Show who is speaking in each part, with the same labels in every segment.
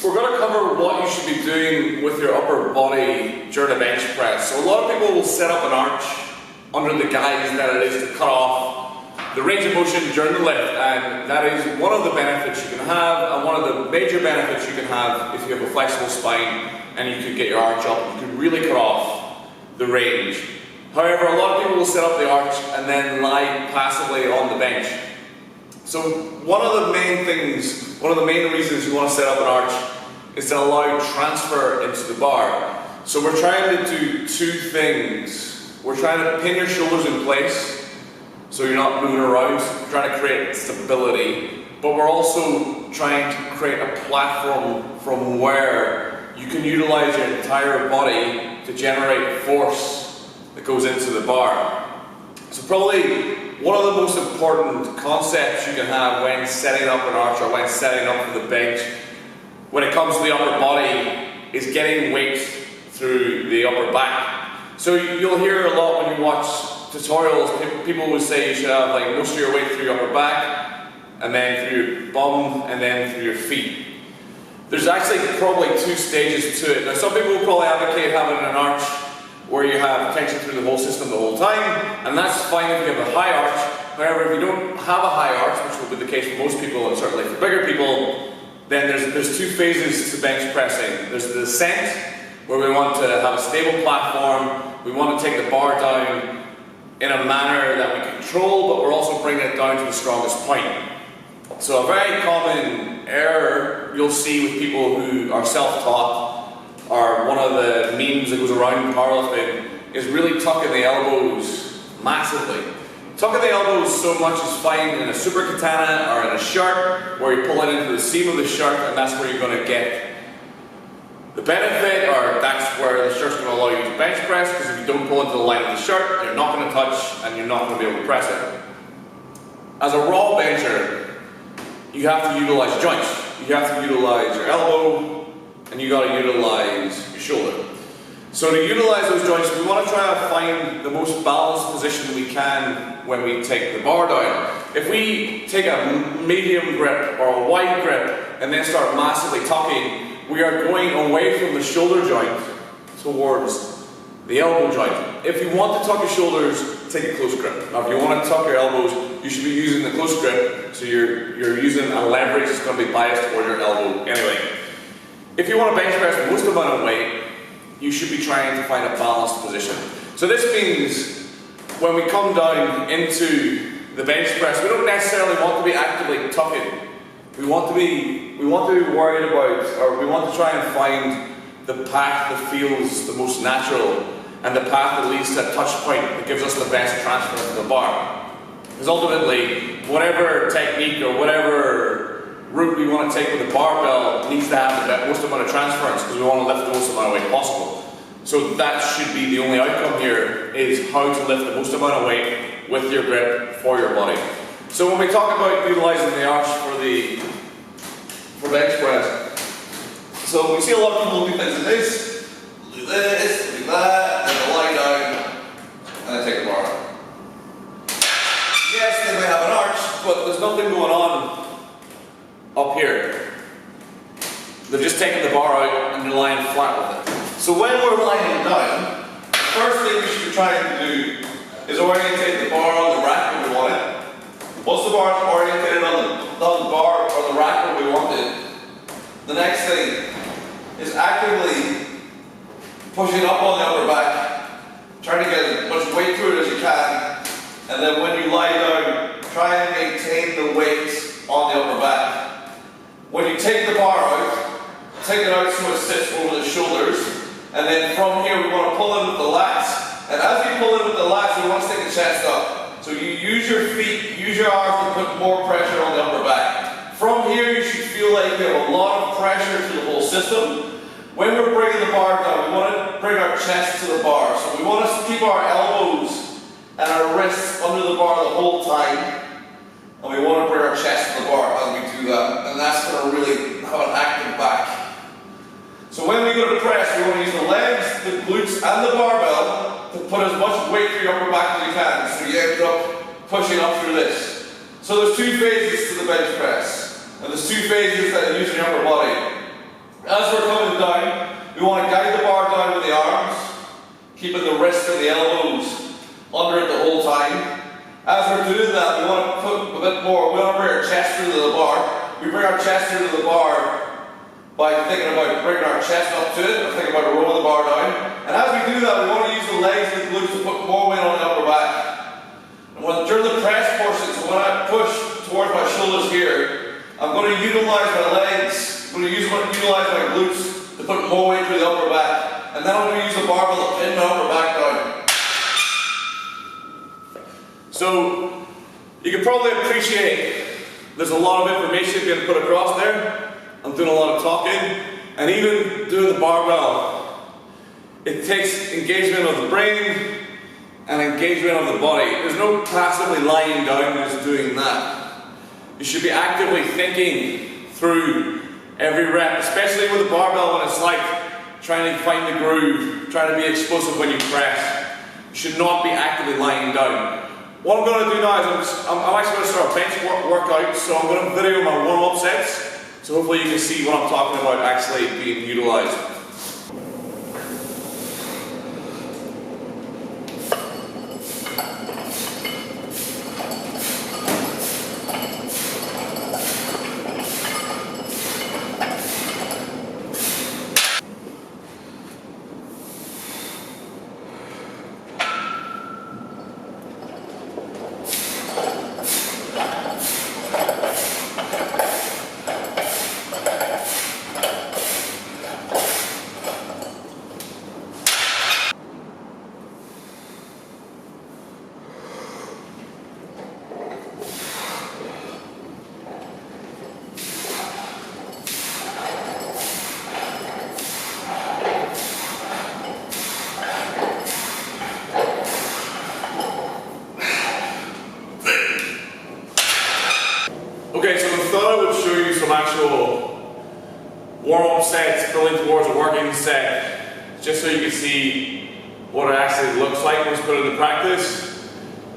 Speaker 1: We're going to cover what you should be doing with your upper body during a bench press. So a lot of people will set up an arch under the guise that it is to cut off the range of motion during the lift, and that is one of the benefits you can have, and one of the major benefits you can have if you have a flexible spine and you could get your arch up. You can really cut off the range. However, a lot of people will set up the arch and then lie passively on the bench. So one of the main reasons you want to set up an arch is to allow transfer into the bar. So we're trying to do two things. We're trying to pin your shoulders in place so you're not moving around. We're trying to create stability, but we're also trying to create a platform from where you can utilize your entire body to generate force that goes into the bar. So probably one of the most important concepts you can have when setting up an arch or when setting up for the bench when it comes to the upper body is getting weight through the upper back. So you'll hear a lot when you watch tutorials, people will say you should have like most of your weight through your upper back, and then through your bum, and then through your feet. There's actually probably two stages to it. Now some people will probably advocate having an arch where you have tension through the whole system the whole time, and that's fine if you have a high arch. However, if you don't have a high arch, which will be the case for most people and certainly for bigger people, then there's two phases to bench pressing. There's the descent, where we want to have a stable platform, we want to take the bar down in a manner that we control, but we're also bringing it down to the strongest point. So a very common error you'll see with people who are self-taught, or one of the memes that goes around powerlifting, is really tucking the elbows massively. Tucking the elbows so much is fine in a super katana or in a shirt, where you pull it into the seam of the shirt, and that's where you're going to get the benefit, or that's where the shirt's going to allow you to bench press, because if you don't pull into the line of the shirt, you're not going to touch and you're not going to be able to press it. As a raw bencher, you have to utilize joints. You have to utilize your elbow, and you got to utilize your shoulder. So to utilize those joints, we want to try to find the most balanced position we can when we take the bar down. If we take a medium grip or a wide grip and then start massively tucking, we are going away from the shoulder joint towards the elbow joint. If you want to tuck your shoulders, take a close grip. Now if you want to tuck your elbows, you should be using the close grip, so you're using a leverage that's going to be biased toward your elbow anyway. If you want to bench press the most amount of weight, you should be trying to find a balanced position. So this means when we come down into the bench press, we don't necessarily want to be actively tucking. We want to be worried about, or we want to try and find the path that feels the most natural, and the path that leads to a touch point that gives us the best transfer to the bar. Because ultimately, whatever technique or whatever route we want to take with the barbell needs to have the most amount of transference, because we want to lift the most amount of weight possible. So that should be the only outcome here, is how to lift the most amount of weight with your grip for your body. So when we talk about utilizing the arch for bench press, so we see a lot of people do things like this, do that, and then lie down, and then take the bar out. Yes, they may have an arch, but there's nothing going on up here. They're just taking the bar out and they're lying flat with it. So when we're lying down, the first thing we should be trying to do is orientate the bar on the rack where we want it. Once the bar is orientated on the bar or the rack where we want it, the next thing is actively pushing up on the upper back, trying to get as much weight through it as you can, and then when you lie down, try and maintain the weight on the upper back. When you take the bar out, take it out so it sits over the shoulders, and then from here we want to pull in with the lats, and as you pull in with the lats, we want to stick the chest up. So you use your feet, use your arms to put more pressure on the upper back. From here you should feel like you have a lot of pressure to the whole system. When we're bringing the bar down, we want to bring our chest to the bar. So we want to keep our elbows and our wrists under the bar the whole time. And we want to bring our chest to the bar as we do that. And that's going to really have an active back. So when we go to press, we want to use the legs, the glutes, and the barbell to put as much weight through your upper back as you can. So you end up pushing up through this. So there's two phases to the bench press. And there's two phases that are using your upper body.
Speaker 2: do that, we want to put a bit more, we want to bring our chest through to the bar. We bring our chest through to the bar by thinking about bringing our chest up to it, or thinking about rolling the bar down. And as we do that, we want to use the legs and the glutes to put more weight on the upper back. And during the press portion, so when I push towards my shoulders here, I'm going to utilize my legs, I'm going to utilize my glutes to put more weight through the upper back. And then I'm going to use the barbell to pin my upper back down.
Speaker 1: So, you can probably appreciate there's a lot of information being put across there. I'm doing a lot of talking, and even doing the barbell, it takes engagement of the brain and engagement of the body. There's no passively lying down just doing that. You should be actively thinking through every rep, especially with the barbell when it's like trying to find the groove, trying to be explosive when you press. You should not be actively lying down. What I'm going to do now is I'm actually going to start a bench workout, so I'm going to video my warm-up sets, so hopefully you can see what I'm talking about actually being utilised. Okay, so I thought I would show you some actual warm-up sets building towards a working set, just so you can see what it actually looks like when it's put into practice.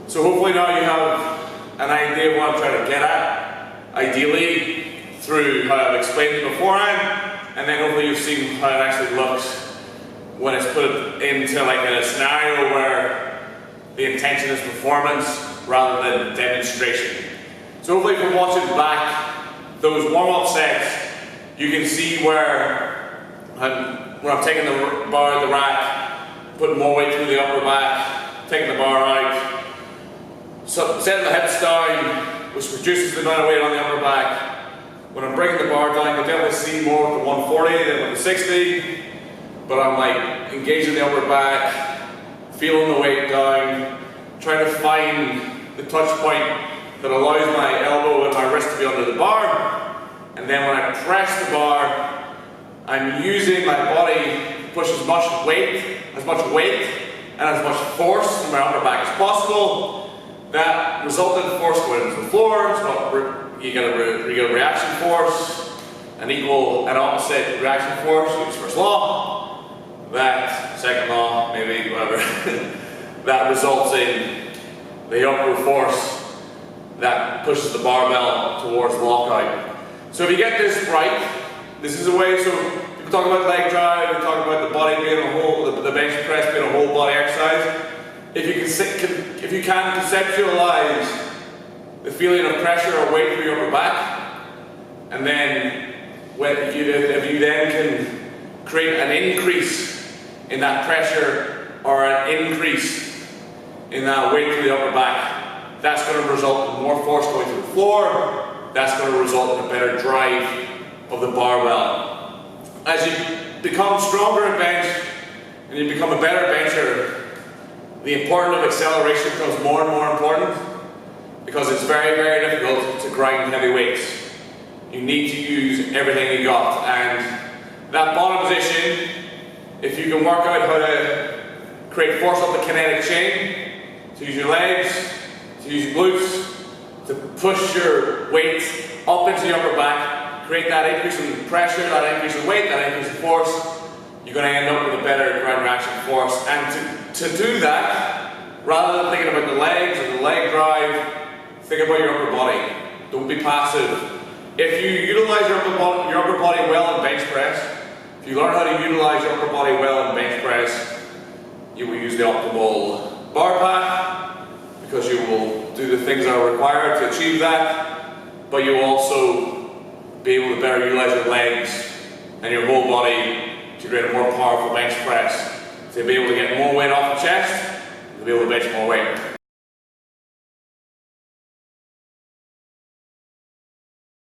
Speaker 1: So hopefully now you have an idea of what I'm trying to get at, ideally through how I've explained it beforehand, and then hopefully you've seen how it actually looks when it's put into like a scenario where the intention is performance rather than demonstration. So hopefully from watching back those warm-up sets, you can see where I'm taking the bar out of the rack, putting more weight through the upper back, taking the bar out, so setting the hips down, which reduces the amount of weight on the upper back. When I'm bringing the bar down, you'll definitely see more with the 140 than with the 60, but I'm like engaging the upper back, feeling the weight down, trying to find the touch point that allows my elbow and my wrist to be under the bar, and then when I press the bar, I'm using my body to push as much weight and as much force from my upper back as possible. That resultant force going into the floor, you get a reaction force, an equal and opposite reaction force, Newton's first law, that second law, maybe, whatever, that results in the upward force that pushes the barbell towards lockout. So if you get this right, this is a way, so people talk about leg drive, we talk about the body being a whole, the bench press being a whole body exercise. If you can conceptualize the feeling of pressure or weight through your upper back, and then if you then can create an increase in that pressure or an increase in that weight through the upper back, that's going to result in more force going through the floor. That's going to result in a better drive of the barbell. As you become stronger at bench and you become a better bencher, the importance of acceleration becomes more and more important, because it's very, very difficult to grind heavy weights. You need to use everything you got, and that bottom position, if you can work out how to create force up the kinetic chain, to use your legs, to use your glutes, to push your weight up into the upper back, create that increase in pressure, that increase in weight, that increase in force, you're going to end up with a better ground reaction force. And to do that, rather than thinking about the legs or the leg drive, think about your upper body. Don't be passive. If you utilize your upper body well in bench press, if you learn how to utilize your upper body well in bench press, you will use the optimal bar path, because you will do the things that are required to achieve that, but you will also be able to better utilize your legs and your whole body to create a more powerful bench press, to be able to get more weight off the chest, to be able to bench more weight.